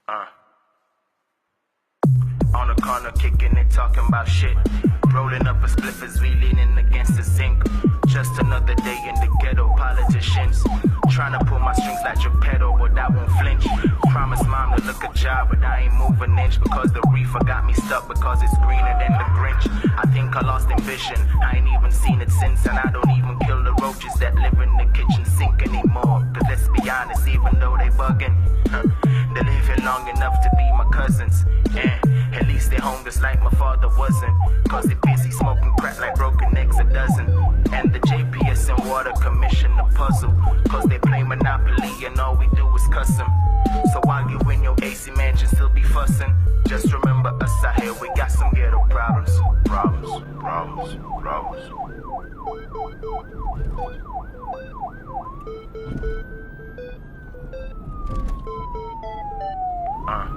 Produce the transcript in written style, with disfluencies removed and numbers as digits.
Uh. On the corner, kicking it, talking about shit. Rolling up a spliff as we leaning against the zinc. Just another day in the ghetto, politicians trying to pull my strings like Geppetto, but I won't flinch. Promise mom to look a job, but I ain't move an inch because the reefer got me stuck because it's greener than the Grinch. I think I lost ambition, I ain't even seen it since, and I don't even kill the roaches that live in the kitchen sink anymore. Cause let's be honest, even though they bugging, they live here long enough to be my cousins. And at least they home just like my father wasn't, cause they busy smoking crack like broken eggs a dozen. And the JPS and water commission a puzzle, cause they play Monopoly and all we do is cuss them. So while you in your AC mansion still be fussing, just remember us out here, we got some ghetto problems. Problems. Uh.